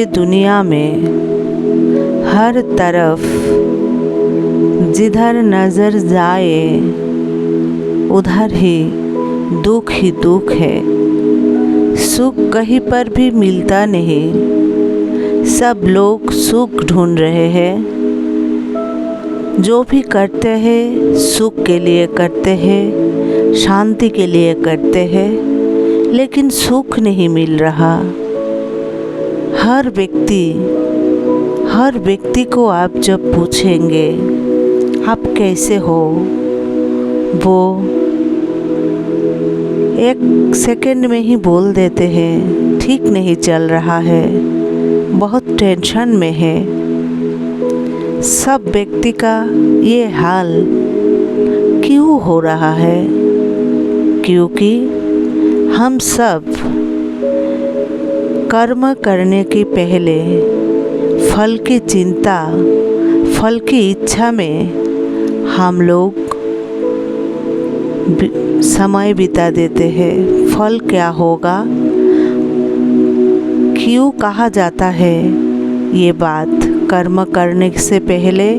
दुनिया में हर तरफ जिधर नज़र जाए उधर ही दुख है। सुख कहीं पर भी मिलता नहीं। सब लोग सुख ढूंढ रहे हैं। जो भी करते हैं सुख के लिए करते हैं, शांति के लिए करते हैं, लेकिन सुख नहीं मिल रहा। हर व्यक्ति को आप जब पूछेंगे आप कैसे हो, वो एक सेकंड में ही बोल देते हैं ठीक नहीं चल रहा है, बहुत टेंशन में है। सब व्यक्ति का ये हाल क्यों हो रहा है? क्योंकि हम सब कर्म करने के पहले फल की चिंता, फल की इच्छा में हम लोग समय बिता देते हैं। फल क्या होगा, क्यों कहा जाता है ये बात? कर्म करने से पहले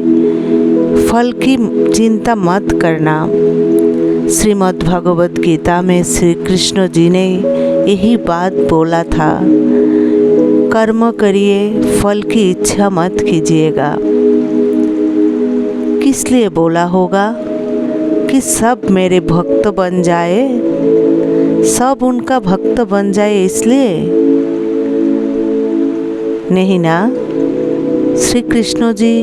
फल की चिंता मत करना। श्रीमद् भगवत गीता में श्री कृष्ण जी ने यही बात बोला था, कर्म करिए, फल की इच्छा मत कीजिएगा। किस लिए बोला होगा? कि सब मेरे भक्त बन जाए, सब उनका भक्त बन जाए, इसलिए नहीं ना। श्री कृष्ण जी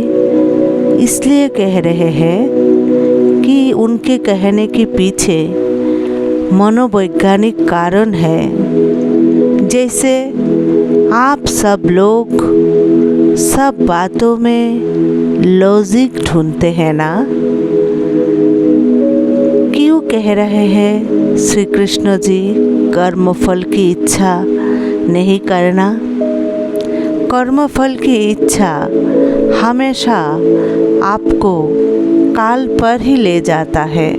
इसलिए कह रहे हैं कि उनके कहने के पीछे मनोवैज्ञानिक कारण है। जैसे आप सब लोग सब बातों में लॉजिक ढूंढते हैं ना। क्यों कह रहे हैं श्री कृष्ण जी कर्म फल की इच्छा नहीं करना? कर्म फल की इच्छा हमेशा आपको काल पर ही ले जाता है।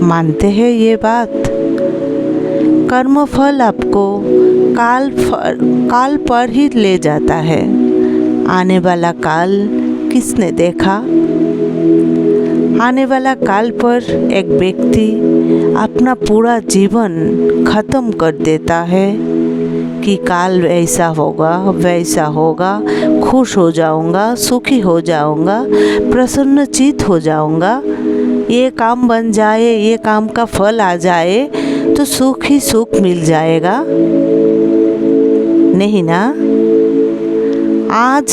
मानते हैं ये बात? कर्म फल आपको काल पर ही ले जाता है। आने वाला काल किसने देखा? आने वाला काल पर एक व्यक्ति अपना पूरा जीवन खत्म कर देता है कि काल ऐसा होगा, वैसा होगा, खुश हो जाऊंगा, सुखी हो जाऊंगा, प्रसन्नचित हो जाऊंगा, ये काम बन जाए, ये काम का फल आ जाए तो सुख ही सुख मिल जाएगा। नहीं ना। आज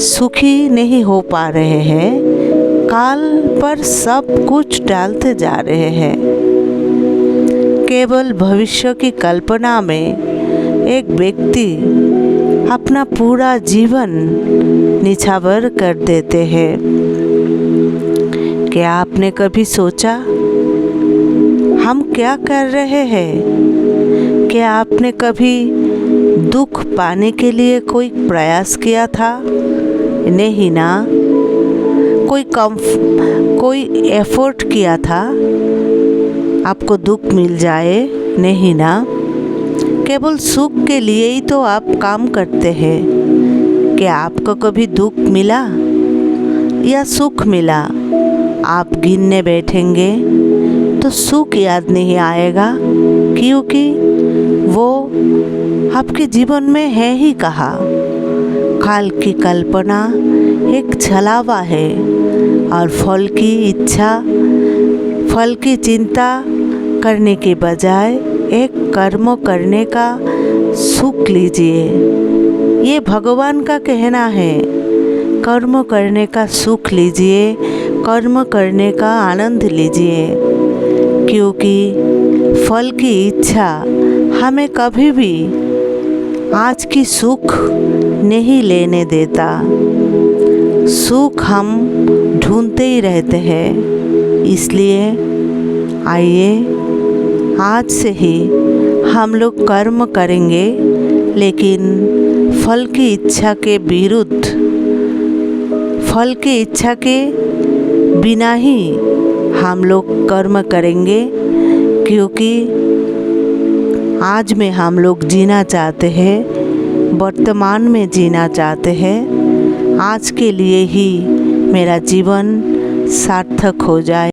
सुखी नहीं हो पा रहे हैं, काल पर सब कुछ डालते जा रहे हैं। केवल भविष्य की कल्पना में एक व्यक्ति अपना पूरा जीवन निछावर कर देते हैं। क्या आपने कभी सोचा हम क्या कर रहे हैं? क्या आपने कभी दुख पाने के लिए कोई प्रयास किया था? नहीं ना। कोई एफर्ट किया था आपको दुख मिल जाए? नहीं ना। केवल सुख के लिए ही तो आप काम करते हैं। क्या आपको कभी दुख मिला या सुख मिला? आप गिनने बैठेंगे तो सुख याद नहीं आएगा, क्योंकि वो आपके जीवन में है ही कहाँ। काल की कल्पना एक छलावा है और फल की इच्छा, फल की चिंता करने के बजाय एक कर्म करने का सुख लीजिए। ये भगवान का कहना है, कर्म करने का सुख लीजिए, कर्म करने का आनंद लीजिए। क्योंकि फल की इच्छा हमें कभी भी आज की सुख नहीं लेने देता। सुख हम ढूंढते ही रहते हैं। इसलिए आइए आज से ही हम लोग कर्म करेंगे, लेकिन फल की इच्छा के विरुद्ध, फल की इच्छा के बिना ही हम लोग कर्म करेंगे। क्योंकि आज में हम लोग जीना चाहते हैं वर्तमान में जीना चाहते हैं, आज के लिए ही मेरा जीवन सार्थक हो जाए।